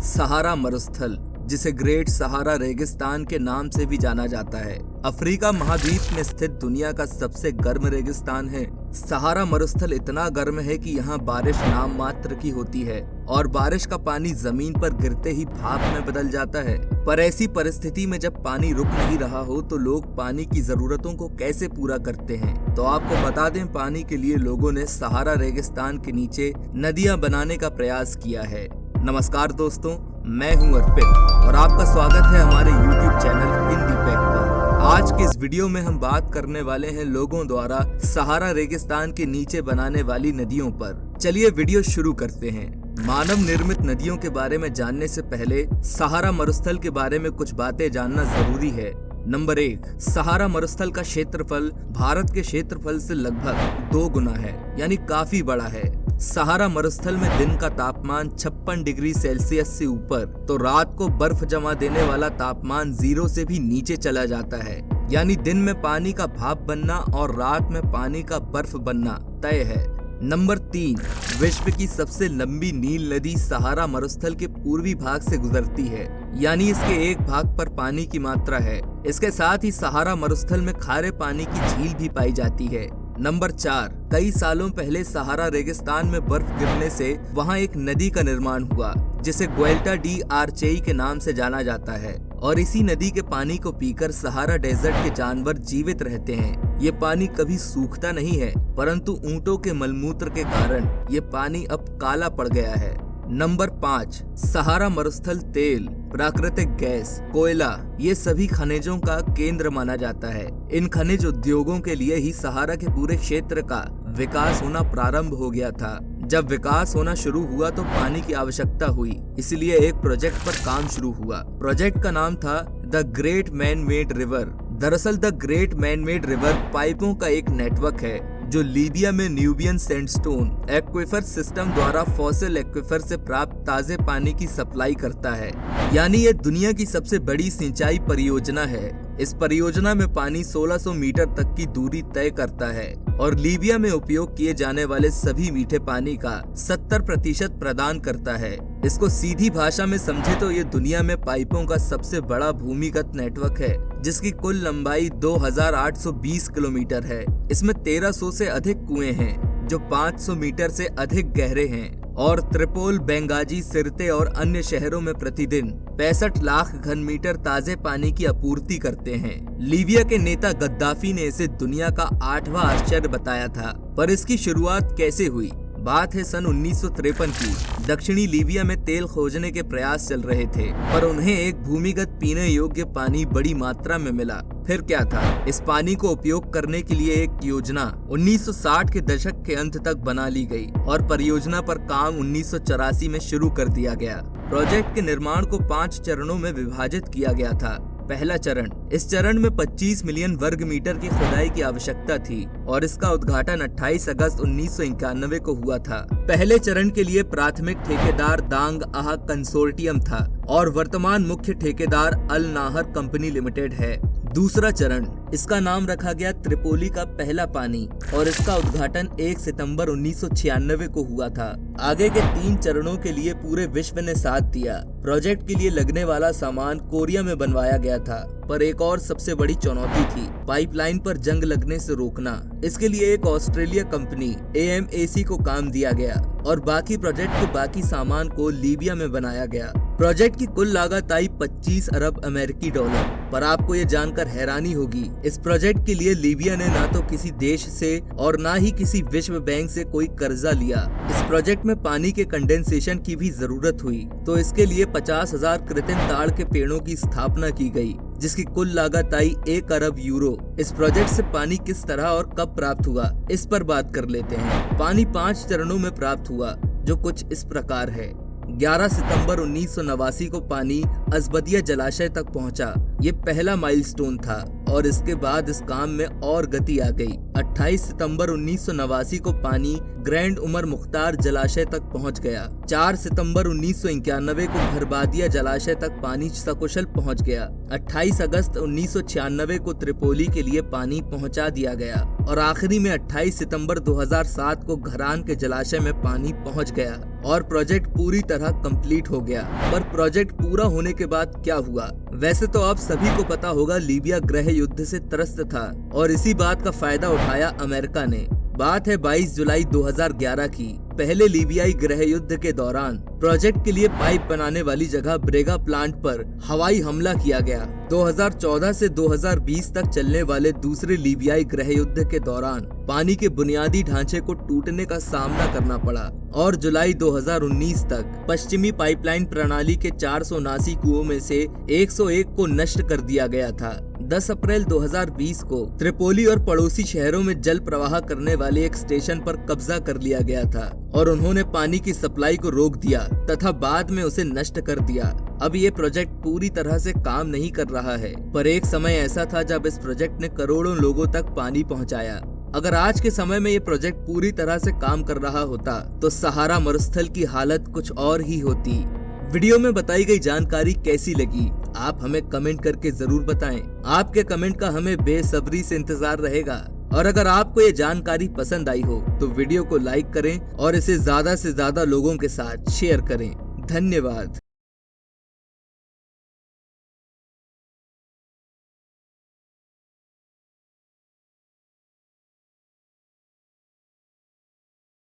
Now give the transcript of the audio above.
सहारा मरुस्थल, जिसे ग्रेट सहारा रेगिस्तान के नाम से भी जाना जाता है, अफ्रीका महाद्वीप में स्थित दुनिया का सबसे गर्म रेगिस्तान है। सहारा मरुस्थल इतना गर्म है कि यहाँ बारिश नाम मात्र की होती है और बारिश का पानी जमीन पर गिरते ही भाप में बदल जाता है। पर ऐसी परिस्थिति में जब पानी रुक नहीं रहा हो तो लोग पानी की जरूरतों को कैसे पूरा करते हैं? तो आपको बता दें, पानी के लिए लोगों ने सहारा रेगिस्तान के नीचे नदियां बनाने का प्रयास किया है। नमस्कार दोस्तों, मैं हूं अर्पित और आपका स्वागत है हमारे YouTube चैनल हिंदी पैक पर। आज के इस वीडियो में हम बात करने वाले हैं लोगों द्वारा सहारा रेगिस्तान के नीचे बनाने वाली नदियों पर। चलिए वीडियो शुरू करते हैं। मानव निर्मित नदियों के बारे में जानने से पहले सहारा मरुस्थल के बारे में कुछ बातें जानना जरूरी है। नंबर 1, सहारा मरुस्थल का क्षेत्रफल भारत के क्षेत्रफल से लगभग 2 गुना है, यानी काफी बड़ा है। सहारा मरुस्थल में दिन का तापमान 56 डिग्री सेल्सियस से ऊपर तो रात को बर्फ जमा देने वाला तापमान 0 से भी नीचे चला जाता है, यानी दिन में पानी का भाप बनना और रात में पानी का बर्फ बनना तय है। नंबर 3, विश्व की सबसे लंबी नील नदी सहारा मरुस्थल के पूर्वी भाग से गुजरती है, यानी इसके एक भाग पर पानी की मात्रा है। इसके साथ ही सहारा मरुस्थल में खारे पानी की झील भी पाई जाती है। नंबर 4, कई सालों पहले सहारा रेगिस्तान में बर्फ गिरने से वहां एक नदी का निर्माण हुआ जिसे ग्वेल्टा डी आर्चेई के नाम से जाना जाता है और इसी नदी के पानी को पीकर सहारा डेजर्ट के जानवर जीवित रहते हैं। ये पानी कभी सूखता नहीं है, परंतु ऊंटों के मलमूत्र के कारण ये पानी अब काला पड़ गया है। नंबर 5, सहारा मरुस्थल तेल, प्राकृतिक गैस, कोयला, ये सभी खनिजों का केंद्र माना जाता है। इन खनिज उद्योगों के लिए ही सहारा के पूरे क्षेत्र का विकास होना प्रारंभ हो गया था। जब विकास होना शुरू हुआ तो पानी की आवश्यकता हुई, इसलिए एक प्रोजेक्ट पर काम शुरू हुआ। प्रोजेक्ट का नाम था the great man made river. दरअसल the great man made river पाइपों का एक नेटवर्क है जो लीबिया में न्यूबियन सैंडस्टोन एक्विफर सिस्टम द्वारा फॉसिल एक्विफर से प्राप्त ताजे पानी की सप्लाई करता है, यानी ये दुनिया की सबसे बड़ी सिंचाई परियोजना है। इस परियोजना में पानी 1600 मीटर तक की दूरी तय करता है और लीबिया में उपयोग किए जाने वाले सभी मीठे पानी का 70% प्रदान करता है। इसको सीधी भाषा में समझे तो ये दुनिया में पाइपों का सबसे बड़ा भूमिगत नेटवर्क है, जिसकी कुल लंबाई 2820 किलोमीटर है। इसमें 1300 से अधिक कुएं हैं जो 500 मीटर से अधिक गहरे हैं और त्रिपोल, बेंगाजी, सिरते और अन्य शहरों में प्रतिदिन 65 लाख घन मीटर ताजे पानी की आपूर्ति करते हैं। लीबिया के नेता गद्दाफी ने इसे दुनिया का 8वां आश्चर्य बताया था। पर इसकी शुरुआत कैसे हुई? बात है सन 1953 की। दक्षिणी लीबिया में तेल खोजने के प्रयास चल रहे थे, पर उन्हें एक भूमिगत पीने योग्य पानी बड़ी मात्रा में मिला। फिर क्या था? इस पानी को उपयोग करने के लिए एक योजना 1960 के दशक के अंत तक बना ली गई और परियोजना पर काम 1984 में शुरू कर दिया गया। प्रोजेक्ट के निर्माण को 5 चरणों में विभाजित किया गया था। पहला चरण, इस चरण में 25 मिलियन वर्ग मीटर की खुदाई की आवश्यकता थी और इसका उद्घाटन 28 अगस्त 1991 को हुआ था। पहले चरण के लिए प्राथमिक ठेकेदार दांग आह कंसोर्टियम था और वर्तमान मुख्य ठेकेदार अल नाहर कंपनी लिमिटेड है। दूसरा चरण, इसका नाम रखा गया त्रिपोली का पहला पानी और इसका उद्घाटन 1 सितंबर 1996 को हुआ था। आगे के 3 चरणों के लिए पूरे विश्व ने साथ दिया। प्रोजेक्ट के लिए लगने वाला सामान कोरिया में बनवाया गया था, पर एक और सबसे बड़ी चुनौती थी पाइपलाइन पर जंग लगने से रोकना। इसके लिए एक ऑस्ट्रेलिया कंपनी AMAC को काम दिया गया और बाकी प्रोजेक्ट के बाकी सामान को लीबिया में बनाया गया। प्रोजेक्ट की कुल लागत आई 25 अरब अमेरिकी डॉलर। पर आपको ये जानकर हैरानी होगी, इस प्रोजेक्ट के लिए लीबिया ने ना तो किसी देश से और ना ही किसी विश्व बैंक से कोई कर्जा लिया। इस प्रोजेक्ट में पानी के कंडेंसेशन की भी जरूरत हुई, तो इसके लिए 50,000 कृत्रिम ताड़ के पेड़ों की स्थापना की गई, जिसकी कुल लागत आई 1 अरब यूरो। इस प्रोजेक्ट से पानी किस तरह और कब प्राप्त हुआ, इस पर बात कर लेते हैं। पानी 5 चरणों में प्राप्त हुआ, जो कुछ इस प्रकार है। 11 सितंबर 1989 को पानी अजबदिया जलाशय तक पहुंचा। ये पहला माइलस्टोन था और इसके बाद इस काम में और गति आ गई। 28 सितंबर 1989 को पानी ग्रैंड उमर मुख्तार जलाशय तक पहुंच गया। 4 सितंबर 1991 को भरबादिया जलाशय तक पानी सकुशल पहुंच गया। 28 अगस्त 1996 को त्रिपोली के लिए पानी पहुंचा दिया गया और आखिरी में 28 सितंबर 2007 को घरान के जलाशय में पानी पहुंच गया और प्रोजेक्ट पूरी तरह कंप्लीट हो गया। पर प्रोजेक्ट पूरा होने के बाद क्या हुआ? वैसे तो आप सभी को पता होगा, लीबिया गृह युद्ध से त्रस्त था और इसी बात का फायदा उठाया अमेरिका ने। बात है 22 जुलाई 2011 की। पहले लीबियाई गृह युद्ध के दौरान प्रोजेक्ट के लिए पाइप बनाने वाली जगह ब्रेगा प्लांट पर हवाई हमला किया गया। 2014 से 2020 तक चलने वाले दूसरे लीबियाई गृह युद्ध के दौरान पानी के बुनियादी ढांचे को टूटने का सामना करना पड़ा और जुलाई 2019 तक पश्चिमी पाइपलाइन प्रणाली के 479 कुओं में से 101 को नष्ट कर दिया गया था। 10 अप्रैल 2020 को त्रिपोली और पड़ोसी शहरों में जल प्रवाह करने वाले एक स्टेशन पर कब्जा कर लिया गया था और उन्होंने पानी की सप्लाई को रोक दिया तथा बाद में उसे नष्ट कर दिया। अब ये प्रोजेक्ट पूरी तरह से काम नहीं कर रहा है, पर एक समय ऐसा था जब इस प्रोजेक्ट ने करोड़ों लोगों तक पानी पहुंचाया। अगर आज के समय में ये प्रोजेक्ट पूरी तरह से काम कर रहा होता तो सहारा मरुस्थल की हालत कुछ और ही होती। वीडियो में बताई गई जानकारी कैसी लगी? आप हमें कमेंट करके जरूर बताएं। आपके कमेंट का हमें बेसब्री से इंतजार रहेगा। और अगर आपको ये जानकारी पसंद आई हो तो वीडियो को लाइक करें और इसे ज्यादा से ज्यादा लोगों के साथ शेयर करें। धन्यवाद।